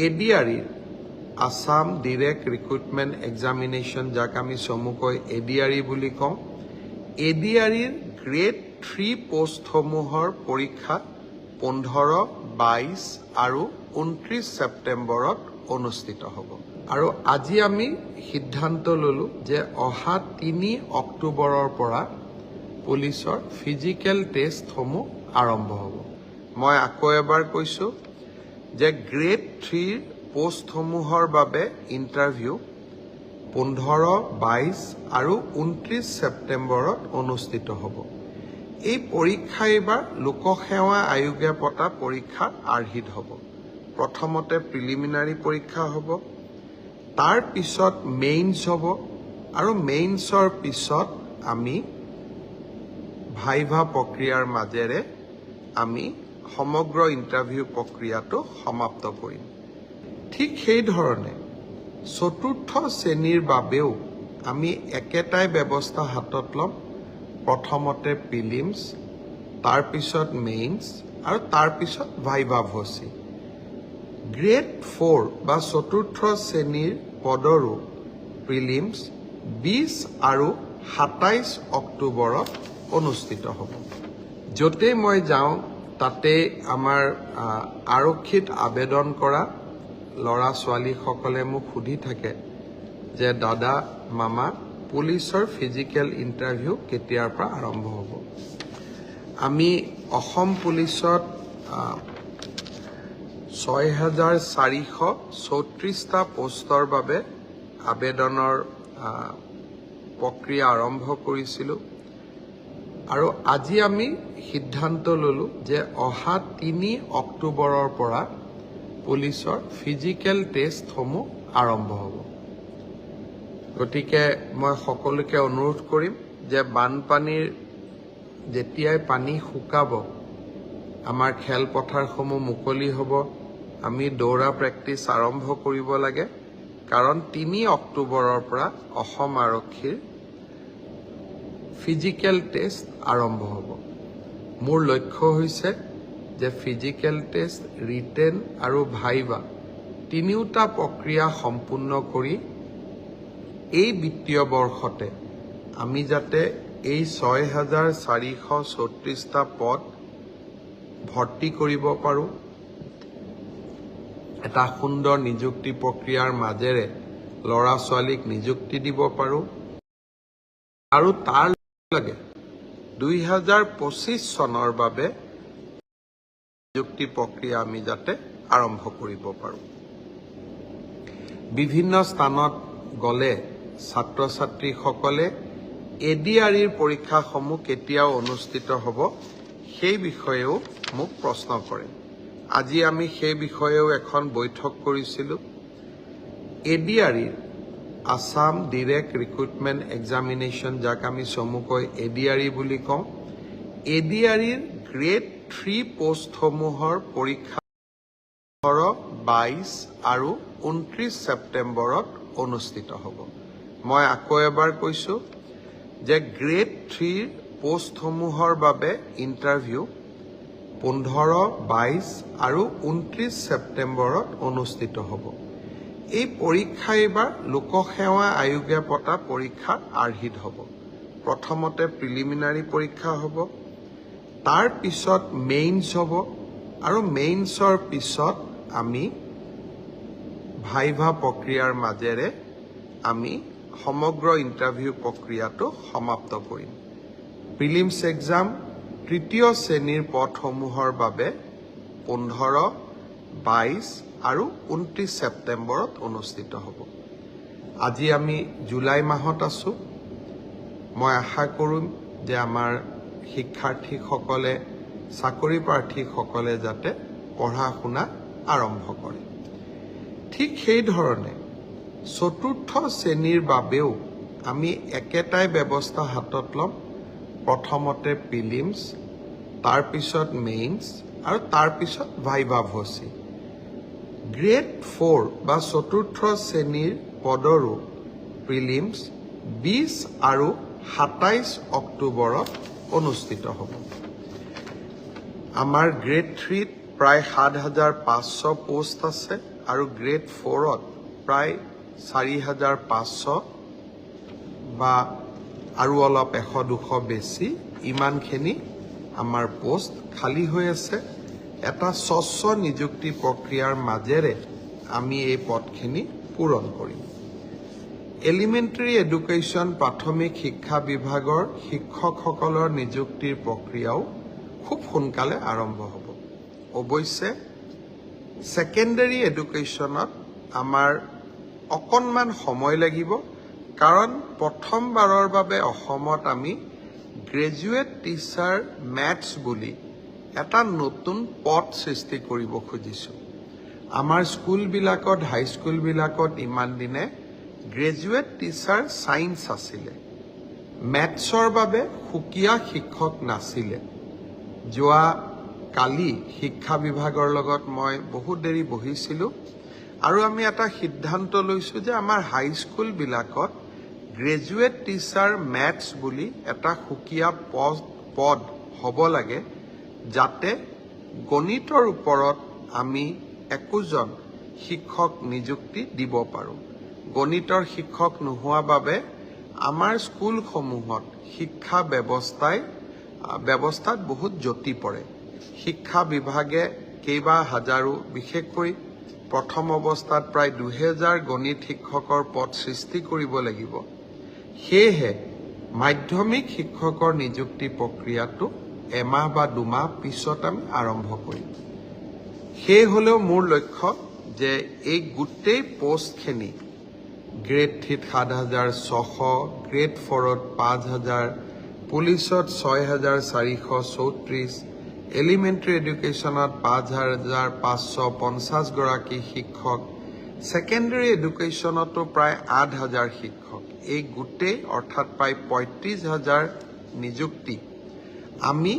এডিআৰিৰ Assam direct recruitment examination যাক আমি চমুকৈ এডিআৰি বুলি কওঁ এডিআৰিৰ গ্ৰেড 3 পোষ্টসমূহৰ পৰীক্ষা 15, 22 আৰু 29 ছেপ্টেম্বৰত অনুষ্ঠিত হ'ব আৰু আজি আমি সিদ্ধান্ত ললো যে অহা 3 অক্টোবৰৰ পৰা পুলিচৰ ফিজিকেল টেষ্টসমূহ আৰম্ভ হ'ব মই আকৌ এবাৰ কৈছো যে গ্ৰেড 3 পোষ্টসমূহৰ বাবে ইণ্টাৰভিউ 15, 22 আৰু 29 ছেপ্টেম্বৰত অনুষ্ঠিত হ'ব এই পৰীক্ষা এবাৰ লোকসেৱা আয়োগে পতা পৰীক্ষাৰ আৰ্হিত হ'ব প্ৰথমতে প্ৰিলিমিনাৰী পৰীক্ষা হ'ব তাৰ পিছত মেইনছ হ'ব আৰু মেইনছৰ পিছত আমি ভাইভা প্ৰক্ৰিয়াৰ মাজেৰে আমি সমগ্ৰ ইণ্টাৰভিউ প্ৰক্ৰিয়াটো সমাপ্ত কৰিম ঠিক সেই ধৰণে চতুৰ্থ শ্ৰেণীৰ বাবেও আমি একেটাই ব্যৱস্থা হাতত ল'ম প্ৰথমতে প্ৰিলিমছ তাৰ পিছত মেইনছ আৰু তাৰ পিছত ভাইভা ভচি গ্ৰেড 4 বা চতুৰ্থ শ্ৰেণীৰ পদৰো প্ৰিলিমছ 20 আৰু 27 অক্টোবৰত অনুষ্ঠিত হ'ব য'তে মই যাওঁ তাতে আমাৰ আৰক্ষীত আবেদন কৰা ল'ৰা ছোৱালীসকলে মোক সুধি থাকে যে দাদা মামা পুলিচৰ ফিজিকেল ইণ্টাৰভিউ কেতিয়াৰ পৰা আৰম্ভ হ'ব আমি অসম পুলিচত 6,434টা পোষ্টৰ বাবে আবেদনৰ প্ৰক্ৰিয়া আৰম্ভ কৰিছিলোঁ আৰু আজি আমি সিদ্ধান্ত ললো যে অহা 3 অক্টোবৰৰ পৰা পুলিচৰ ফিজিকেল টেষ্টসমূহ আৰম্ভ হ'ব গতিকে মই সকলোকে অনুৰোধ কৰিম যে বানপানীৰ যেতিয়াই পানী শুকাব আমাৰ খেলপথাৰসমূহ মুকলি হ'ব আমি দৌৰা প্ৰেক্টিছ আৰম্ভ কৰিব লাগে কাৰণ 3 অক্টোবৰৰ পৰা অসম আৰক্ষীৰ ফিজিকেল টেষ্ট আৰম্ভ হ'ব মোৰ লক্ষ্য হৈছে যে ফিজিকেল টেষ্ট ৰিটেন আৰু ভাইভা তিনিওটা প্ৰক্ৰিয়া সম্পূৰ্ণ কৰি এই বিত্তীয় বৰ্ষতে আমি যাতে এই 6,434টা পদ ভৰ্তি কৰিব পাৰোঁ এটা সুন্দৰ নিযুক্তি প্ৰক্ৰিয়াৰ মাজেৰে ল'ৰা ছোৱালীক নিযুক্তি দিব পাৰোঁ আৰু তাৰ লগে 2025 চনৰ বাবে নিযুক্তি প্ৰক্ৰিয়া আমি যাতে আৰম্ভ কৰিব পাৰোঁ বিভিন্ন স্থানত গ'লে ছাত্ৰ ছাত্ৰীসকলে এডিআৰিৰ পৰীক্ষাসমূহ কেতিয়াও অনুষ্ঠিত হ'ব সেই বিষয়েও মোক প্ৰশ্ন কৰে আজি আমি সেই বিষয়েও এখন বৈঠক কৰিছিলোঁ এডিআৰিৰ আসাম ডিৰেক্ট ৰিক্ৰুটমেণ্ট এক্সামিনেশ্যন যাক আমি চমুকৈ এডিআৰি বুলি কওঁ এডিআৰিৰ গ্ৰেড 3 পোষ্টসমূহৰ পৰীক্ষা 15, 22 আৰু 29 ছেপ্টেম্বৰত অনুষ্ঠিত হ'ব মই আকৌ এবাৰ কৈছো যে গ্ৰেড 3 পোষ্টসমূহৰ বাবে ইণ্টাৰভিউ 15, 22 আৰু 29 ছেপ্টেম্বৰত অনুষ্ঠিত হ'ব এই পৰীক্ষা এবাৰ লোকসেৱা আয়োগে পতা পৰীক্ষাৰ আৰ্হিত হ'ব প্ৰথমতে প্ৰিলিমিনাৰী পৰীক্ষা হ'ব তাৰ পিছত মেইনছ হ'ব আৰু মেইনছৰ পিছত আমি ভাইভা প্ৰক্ৰিয়াৰ মাজেৰে আমি সমগ্ৰ ইণ্টাৰভিউ প্ৰক্ৰিয়াটো সমাপ্ত কৰিম প্ৰিলিমছ এক্সাম তৃতীয় শ্ৰেণীৰ পদসমূহৰ বাবে 15, 22 আৰু 29 ছেপ্টেম্বৰত অনুষ্ঠিত হ'ব আজি আমি জুলাই মাহত আছো মই আশা কৰিম যে আমাৰ শিক্ষাৰ্থীসকলে চাকৰি প্ৰাৰ্থীসকলে যাতে পঢ়া শুনা আৰম্ভ কৰে ঠিক সেই ধৰণে চতুৰ্থ শ্ৰেণীৰ বাবেও আমি একেটাই ব্যৱস্থা হাতত ল'ম প্ৰথমতে প্ৰিলিমছ তাৰ পিছত মেইনছ আৰু তাৰ পিছত ভাইভা ভচি গ্ৰেড 4 বা চতুৰ্থ শ্ৰেণীৰ পদৰো প্ৰিলিমছ 20 আৰু 27 অক্টোবৰত অনুষ্ঠিত হ'ব আমাৰ গ্ৰেড 3 প্ৰায় 7,500 পোষ্ট আছে আৰু গ্ৰেড 4ত প্ৰায় 4,500 বা আৰু অলপ 100-200 বেছি ইমানখিনি আমাৰ পোষ্ট খালী হৈ আছে। এটা স্বচ্ছ নিযুক্তি প্ৰক্ৰিয়াৰ মাজেৰে আমি এই পদখিনি পূৰণ কৰিম। এলিমেণ্টাৰী এডুকেশ্যন প্ৰাথমিক শিক্ষা বিভাগৰ শিক্ষকসকলৰ নিযুক্তিৰ প্ৰক্ৰিয়াও খুব সোনকালে আৰম্ভ হ'ব। অৱশ্যে ছেকেণ্ডাৰী এডুকেশ্যনত আমাৰ অকণমান সময় লাগিব, কাৰণ প্ৰথমবাৰৰ বাবে অসমত আমি গ্ৰেজুৱেট টিচাৰ মেথছ বুলি এটা নতুন পদ সৃষ্টি কৰিব খুজিছোঁ। আমাৰ স্কুলবিলাকত, হাইস্কুলবিলাকত ইমান দিনে গ্ৰেজুৱেট টিচাৰ ছায়েন্স আছিলে। মেথছৰ বাবে সুকীয়া শিক্ষক নাছিলে। যোৱা কালি শিক্ষা বিভাগৰ লগত মই বহুত দেৰি বহিছিলোঁ আৰু আমি এটা সিদ্ধান্ত লৈছোঁ যে আমাৰ হাইস্কুলবিলাকত গ্ৰেজুৱেট টিচাৰ মেথছ বুলি এটা সুকীয়া পদ হ'ব লাগে, যাতে গণিতৰ ওপৰত আমি একোজন শিক্ষক নিযুক্তি দিব পাৰোঁ। গণিতৰ শিক্ষক নোহোৱা বাবে আমাৰ স্কুলসমূহত শিক্ষা ব্যৱস্থাত বহুত জটি পৰে। শিক্ষা বিভাগে কেইবা হাজাৰো, বিশেষকৈ প্ৰথম অৱস্থাত প্ৰায় 2000 গণিত শিক্ষকৰ পদ সৃষ্টি কৰিব লাগিব। সেয়েহে মাধ্যমিক শিক্ষকৰ নিযুক্তি প্ৰক্ৰিয়াটো এমাহ বা 2 মাহ পিছত আমি আৰম্ভ কৰিম। সেই হ'লেও মোৰ লক্ষ্য যে এই গোটেই পোষ্টখিনি গ্ৰেড 3ত 7,600, গ্ৰেড 4ত 5,000, পুলিচত 6,434, এলিমেণ্টাৰী এডুকেশ্যনত 5,550 গৰাকী শিক্ষক, ছেকেণ্ডাৰী এডুকেশ্যনতো প্ৰায় 8,000 শিক্ষক, এই গোটেই অৰ্থাৎ প্ৰায় 35,000 নিযুক্তি আমি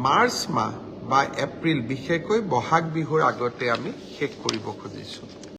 মাৰ্চ মাহ বা এপ্ৰিল, বিশেষকৈ বহাগ বিহুৰ আগতে আমি শেষ কৰিব খুজিছোঁ।